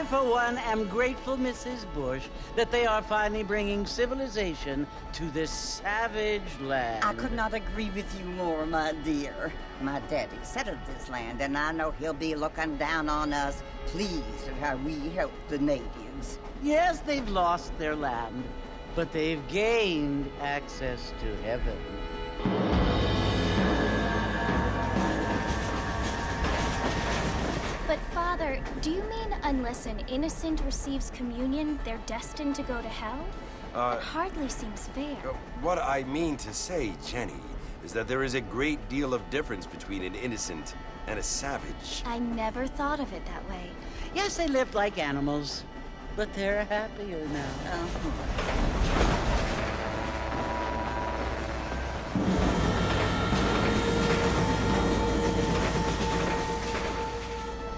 I, for one, am grateful, Mrs. Bush, that they are finally bringing civilization to this savage land. I could not agree with you more, my dear. My daddy settled this land, and I know he'll be looking down on us, pleased at how we help the natives. Yes, they've lost their land, but they've gained access to heaven. But Father, do you mean unless an innocent receives communion, they're destined to go to hell? That hardly seems fair. What I mean to say, Jenny, is that there is a great deal of difference between an innocent and a savage. I never thought of it that way. Yes, they lived like animals, but they're happier now.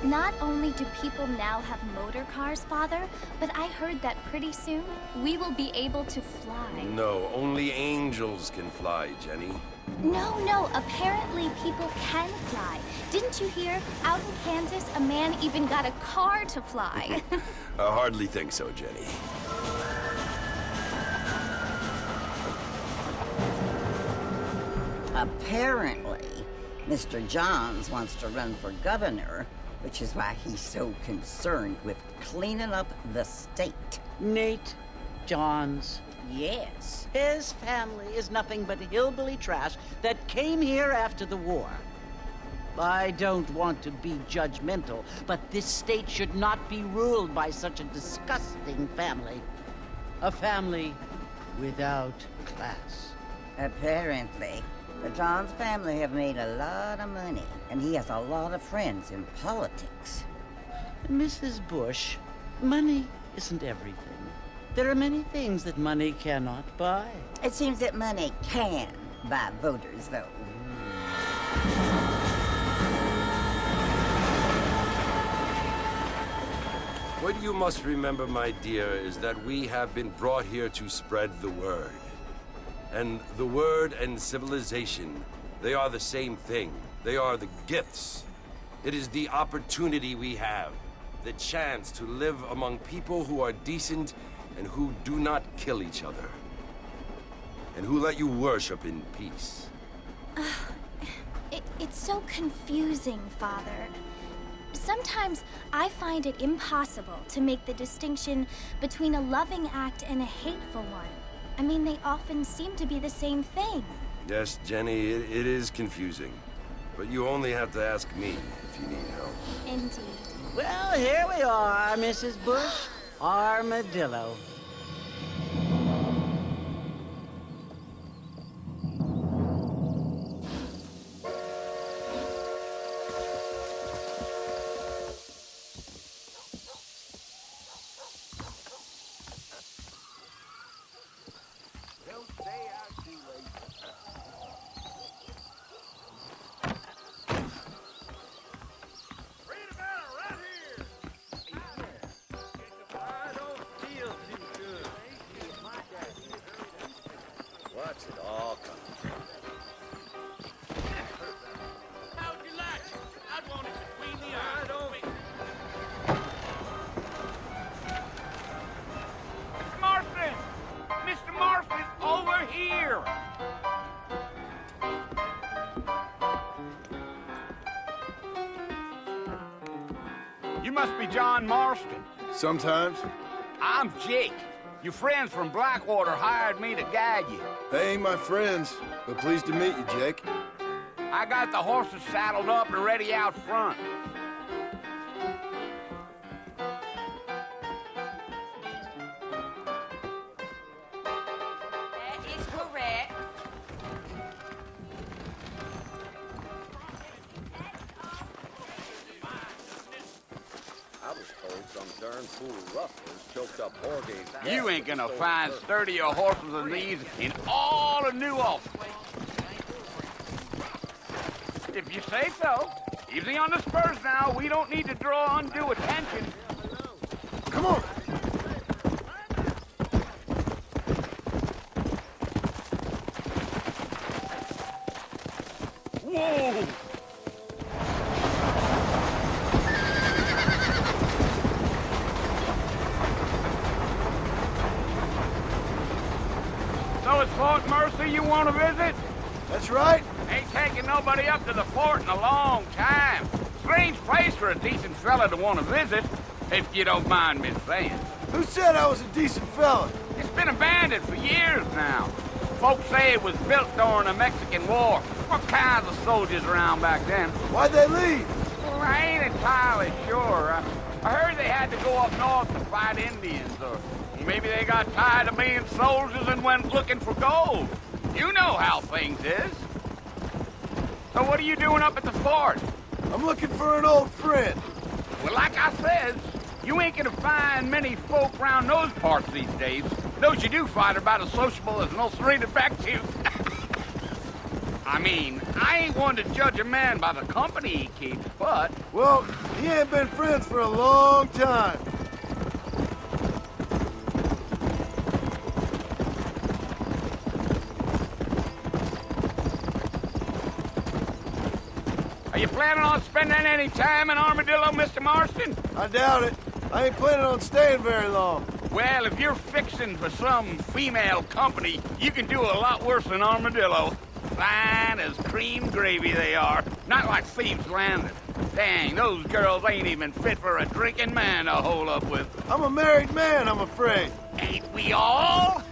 Not only do people now have motor cars, Father, but I heard that pretty soon we will be able to fly. No, only angels can fly, Jenny. No, apparently people can fly. Didn't you hear? Out in Kansas, a man even got a car to fly. I hardly think so, Jenny. Apparently, Mr. Johns wants to run for governor, which is why he's so concerned with cleaning up the state. Nate Johns. Yes. His family is nothing but hillbilly trash that came here after the war. I don't want to be judgmental, but this state should not be ruled by such a disgusting family. A family without class. Apparently. The Johns family have made a lot of money, and he has a lot of friends in politics. Mrs. Bush, money isn't everything. There are many things that money cannot buy. It seems that money can buy voters, though. What you must remember, my dear, is that we have been brought here to spread the word. And the word and civilization, they are the same thing. They are the gifts. It is the opportunity we have, the chance to live among people who are decent and who do not kill each other, and who let you worship in peace. It's so confusing, Father. Sometimes I find it impossible to make the distinction between a loving act and a hateful one. I mean, they often seem to be the same thing. Yes, Jenny, it is confusing. But you only have to ask me if you need help. Indeed. Well, here we are, Mrs. Bush. Armadillo. What's it all come to? How'd you like it? I'd want it between the eyes. Marston! Mr. Marston's over here! You must be John Marston. Sometimes. I'm Jake. Your friends from Blackwater hired me to guide you. They ain't my friends, but pleased to meet you, Jake. I got the horses saddled up and ready out front. That is correct. I was told some darn fool rustlers choked up Jorge's... You ain't gonna find sturdier horses than these in all of New Ulster. If you say so. Easy on the spurs now. We don't need to draw undue attention. Come on! Whoa! Fort Mercy you want to visit? That's right. Ain't taking nobody up to the fort in a long time. Strange place for a decent fella to want to visit, if you don't mind me saying. Who said I was a decent fella? It's been abandoned for years now. Folks say it was built during the Mexican War. What kinds of soldiers around back then? Why'd they leave? Well, I ain't entirely sure. I heard they had to go up north to fight Indians, or maybe they got tired of being soldiers and went looking for gold. You know how things is. So what are you doing up at the fort? I'm looking for an old friend. Well, like I said, you ain't gonna find many folk around those parts these days. Those you do find are about as sociable as an ulcerated back tooth. I mean, I ain't one to judge a man by the company he keeps, but... Well, he ain't been friends for a long time. Are you planning on spending any time in Armadillo, Mr. Marston? I doubt it. I ain't planning on staying very long. Well, if you're fixing for some female company, you can do a lot worse than Armadillo. Fine as cream gravy they are. Not like Thieves Landing. Dang, those girls ain't even fit for a drinking man to hole up with. I'm a married man, I'm afraid. Ain't we all?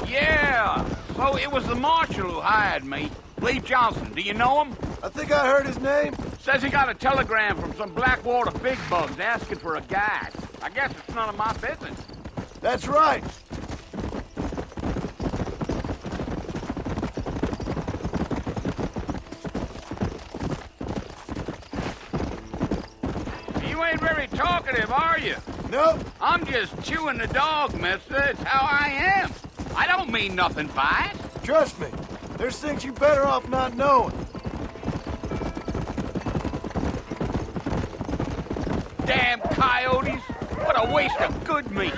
Yeah, so it was the marshal who hired me. Lee Johnson, do you know him? I think I heard his name. Says he got a telegram from some Blackwater big bugs asking for a guide. I guess it's none of my business. That's right. You ain't very talkative, are you? Nope. I'm just chewing the dog, mister. It's how I am. I don't mean nothing by it. Trust me. There's things you better off not knowing. Damn coyotes! What a waste of good meat!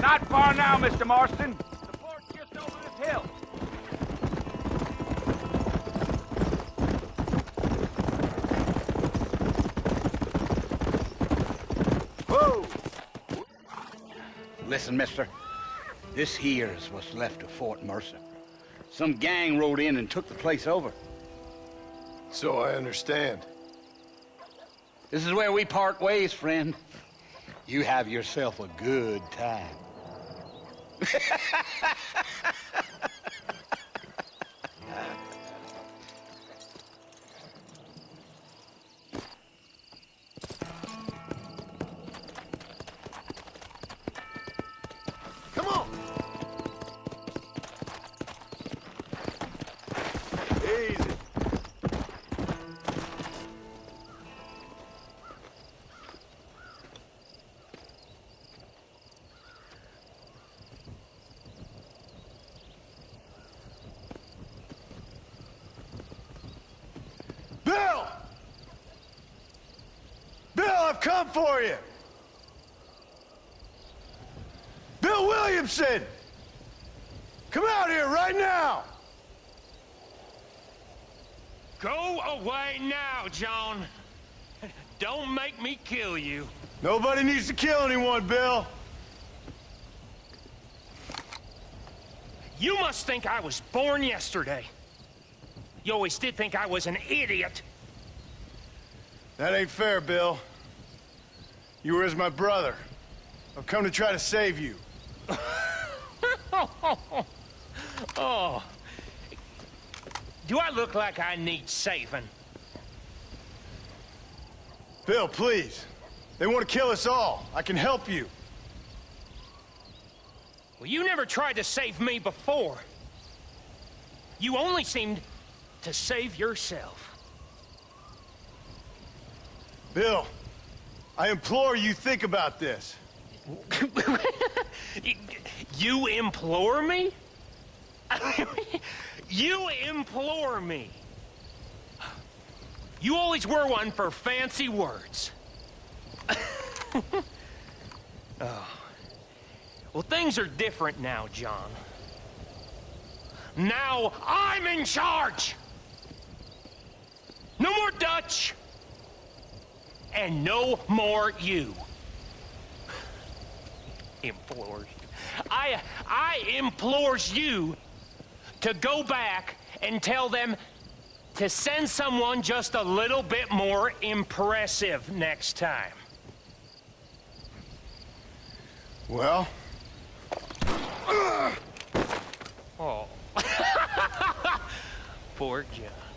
Not far now, Mr. Marston. The fort's just over this hill. Whoa! Listen, mister. This here is what's left of Fort Mercer. Some gang rode in and took the place over. So I understand. This is where we part ways, friend. You have yourself a good time. Come on! Easy. Bill! Bill, I've come for you! Bill Williamson! Come out here right now! Go away now, John. Don't make me kill you. Nobody needs to kill anyone, Bill. You must think I was born yesterday. You always did think I was an idiot. That ain't fair, Bill. You were as my brother. I've come to try to save you. Oh. Do I look like I need saving? Bill, please. They want to kill us all. I can help you. Well, you never tried to save me before. You only seemed to save yourself. Bill, I implore you think about this. You implore me? You implore me. You always were one for fancy words. Oh. Well, things are different now, John. Now I'm in charge! No more Dutch! And no more you. Implores you. I implores you to go back and tell them to send someone just a little bit more impressive next time. Well? Oh. Poor John.